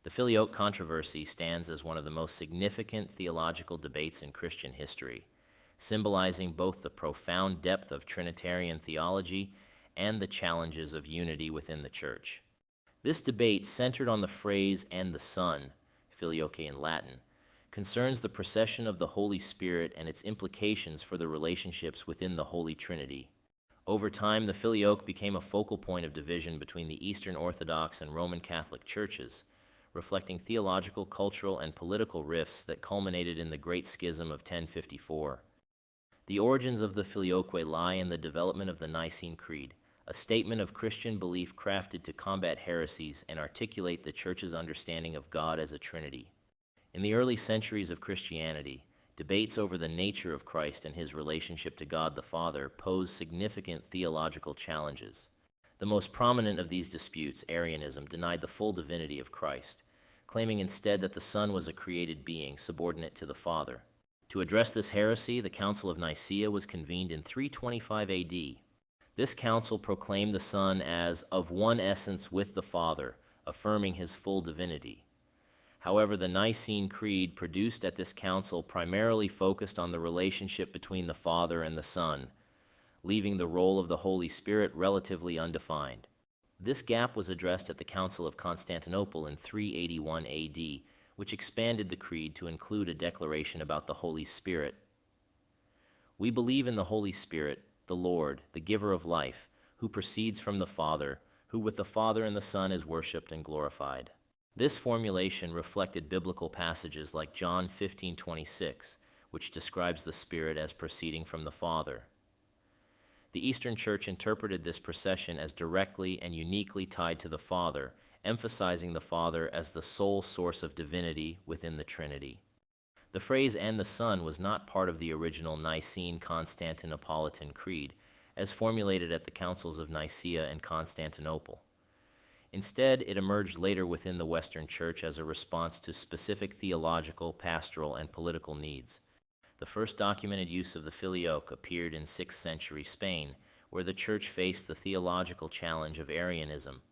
The Filioque controversy stands as one of the most significant theological debates in Christian history, symbolizing both the profound depth of Trinitarian theology and the challenges of unity within the Church. This debate, centered on the phrase "and the Son," Filioque in Latin, concerns the procession of the Holy Spirit and its implications for the relationships within the Holy Trinity. Over time, the Filioque became a focal point of division between the Eastern Orthodox and Roman Catholic churches, reflecting theological, cultural, and political rifts that culminated in the Great Schism of 1054. The origins of the Filioque lie in the development of the Nicene Creed, a statement of Christian belief crafted to combat heresies and articulate the Church's understanding of God as a Trinity. In the early centuries of Christianity, debates over the nature of Christ and his relationship to God the Father posed significant theological challenges. The most prominent of these disputes, Arianism, denied the full divinity of Christ, claiming instead that the Son was a created being subordinate to the Father. To address this heresy, the Council of Nicaea was convened in 325 AD. This council proclaimed the Son as of one essence with the Father, affirming his full divinity. However, the Nicene Creed produced at this council primarily focused on the relationship between the Father and the Son, leaving the role of the Holy Spirit relatively undefined. This gap was addressed at the Council of Constantinople in 381 AD, which expanded the Creed to include a declaration about the Holy Spirit. We believe in the Holy Spirit, the Lord, the giver of life, who proceeds from the Father, who with the Father and the Son is worshipped and glorified. This formulation reflected biblical passages like John 15:26, which describes the Spirit as proceeding from the Father. The Eastern Church interpreted this procession as directly and uniquely tied to the Father, emphasizing the Father as the sole source of divinity within the Trinity. The phrase "and the Son" was not part of the original Nicene-Constantinopolitan Creed, as formulated at the councils of Nicaea and Constantinople. Instead, it emerged later within the Western Church as a response to specific theological, pastoral, and political needs. The first documented use of the Filioque appeared in 6th century Spain, where the Church faced the theological challenge of Arianism.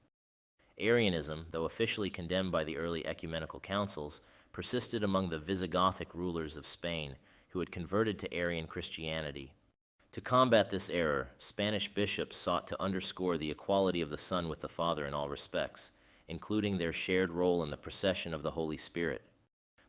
Arianism, though officially condemned by the early ecumenical councils, persisted among the Visigothic rulers of Spain, who had converted to Arian Christianity. To combat this error, Spanish bishops sought to underscore the equality of the Son with the Father in all respects, including their shared role in the procession of the Holy Spirit.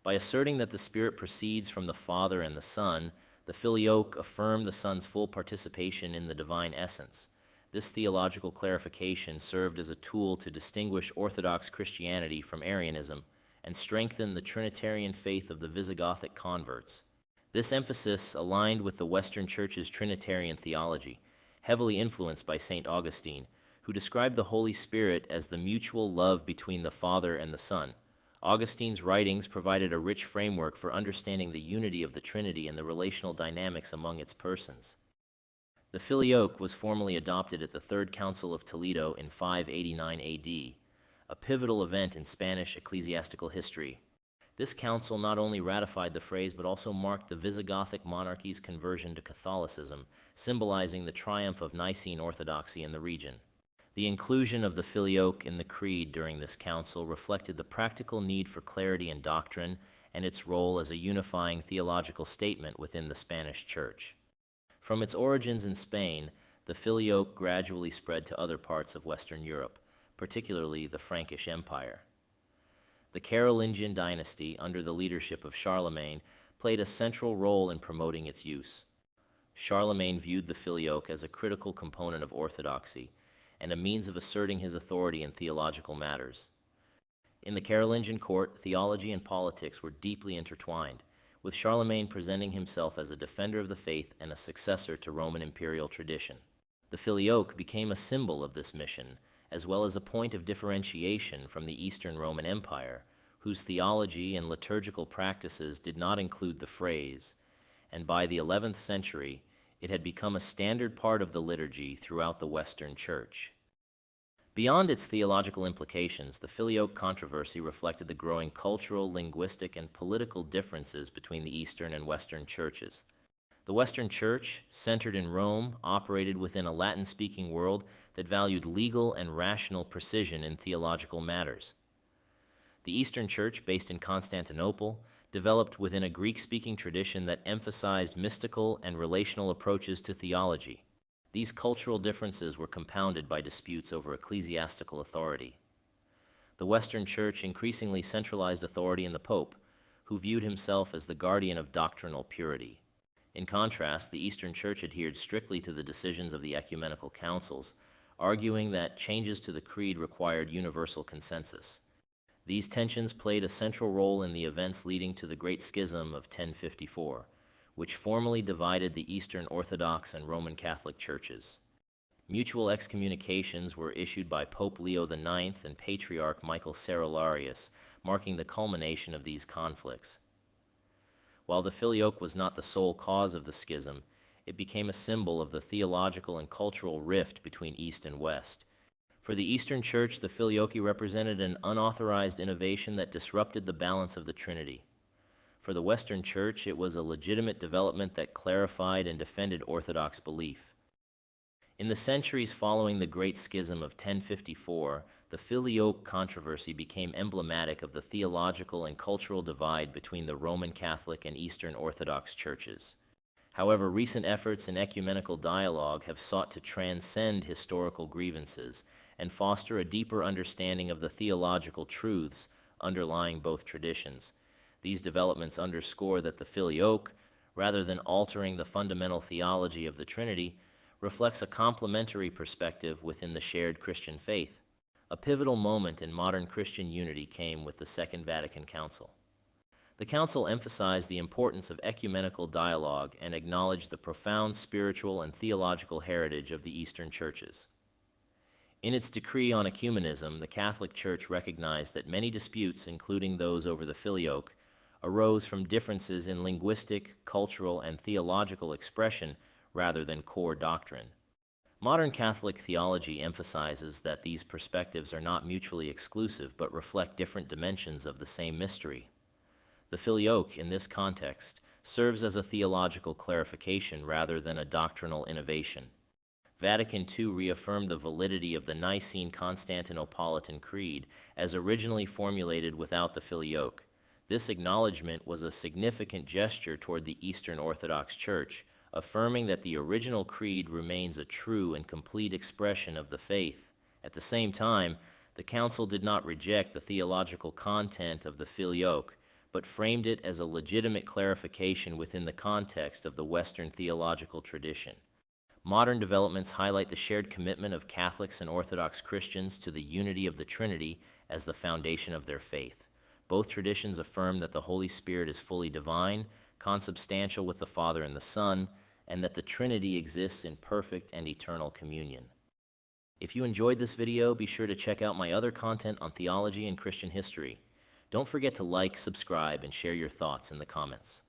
By asserting that the Spirit proceeds from the Father and the Son, the Filioque affirmed the Son's full participation in the divine essence. This theological clarification served as a tool to distinguish Orthodox Christianity from Arianism and strengthen the Trinitarian faith of the Visigothic converts. This emphasis aligned with the Western Church's Trinitarian theology, heavily influenced by St. Augustine, who described the Holy Spirit as the mutual love between the Father and the Son. Augustine's writings provided a rich framework for understanding the unity of the Trinity and the relational dynamics among its persons. The Filioque was formally adopted at the Third Council of Toledo in 589 AD, a pivotal event in Spanish ecclesiastical history. This council not only ratified the phrase but also marked the Visigothic monarchy's conversion to Catholicism, symbolizing the triumph of Nicene orthodoxy in the region. The inclusion of the Filioque in the Creed during this council reflected the practical need for clarity in doctrine and its role as a unifying theological statement within the Spanish Church. From its origins in Spain, the Filioque gradually spread to other parts of Western Europe, particularly the Frankish Empire. The Carolingian dynasty, under the leadership of Charlemagne, played a central role in promoting its use. Charlemagne viewed the Filioque as a critical component of orthodoxy and a means of asserting his authority in theological matters. In the Carolingian court, theology and politics were deeply intertwined, with Charlemagne presenting himself as a defender of the faith and a successor to Roman imperial tradition. The Filioque became a symbol of this mission, as well as a point of differentiation from the Eastern Roman Empire, whose theology and liturgical practices did not include the phrase, and by the 11th century, it had become a standard part of the liturgy throughout the Western Church. Beyond its theological implications, the Filioque controversy reflected the growing cultural, linguistic, and political differences between the Eastern and Western churches. The Western Church, centered in Rome, operated within a Latin-speaking world that valued legal and rational precision in theological matters. The Eastern Church, based in Constantinople, developed within a Greek-speaking tradition that emphasized mystical and relational approaches to theology. These cultural differences were compounded by disputes over ecclesiastical authority. The Western Church increasingly centralized authority in the Pope, who viewed himself as the guardian of doctrinal purity. In contrast, the Eastern Church adhered strictly to the decisions of the ecumenical councils, arguing that changes to the creed required universal consensus. These tensions played a central role in the events leading to the Great Schism of 1054, which formally divided the Eastern Orthodox and Roman Catholic churches. Mutual excommunications were issued by Pope Leo IX and Patriarch Michael Cerularius, marking the culmination of these conflicts. While the Filioque was not the sole cause of the schism, it became a symbol of the theological and cultural rift between East and West. For the Eastern Church, the Filioque represented an unauthorized innovation that disrupted the balance of the Trinity. For the Western Church, it was a legitimate development that clarified and defended Orthodox belief. In the centuries following the Great Schism of 1054, the Filioque controversy became emblematic of the theological and cultural divide between the Roman Catholic and Eastern Orthodox churches. However, recent efforts in ecumenical dialogue have sought to transcend historical grievances and foster a deeper understanding of the theological truths underlying both traditions. These developments underscore that the Filioque, rather than altering the fundamental theology of the Trinity, reflects a complementary perspective within the shared Christian faith. A pivotal moment in modern Christian unity came with the Second Vatican Council. The Council emphasized the importance of ecumenical dialogue and acknowledged the profound spiritual and theological heritage of the Eastern churches. In its decree on ecumenism, the Catholic Church recognized that many disputes, including those over the Filioque, arose from differences in linguistic, cultural, and theological expression rather than core doctrine. Modern Catholic theology emphasizes that these perspectives are not mutually exclusive but reflect different dimensions of the same mystery. The Filioque, in this context, serves as a theological clarification rather than a doctrinal innovation. Vatican II reaffirmed the validity of the Nicene-Constantinopolitan Creed as originally formulated without the Filioque. This acknowledgement was a significant gesture toward the Eastern Orthodox Church, affirming that the original creed remains a true and complete expression of the faith. At the same time, the Council did not reject the theological content of the Filioque, but framed it as a legitimate clarification within the context of the Western theological tradition. Modern developments highlight the shared commitment of Catholics and Orthodox Christians to the unity of the Trinity as the foundation of their faith. Both traditions affirm that the Holy Spirit is fully divine, consubstantial with the Father and the Son, and that the Trinity exists in perfect and eternal communion. If you enjoyed this video, be sure to check out my other content on theology and Christian history. Don't forget to like, subscribe, and share your thoughts in the comments.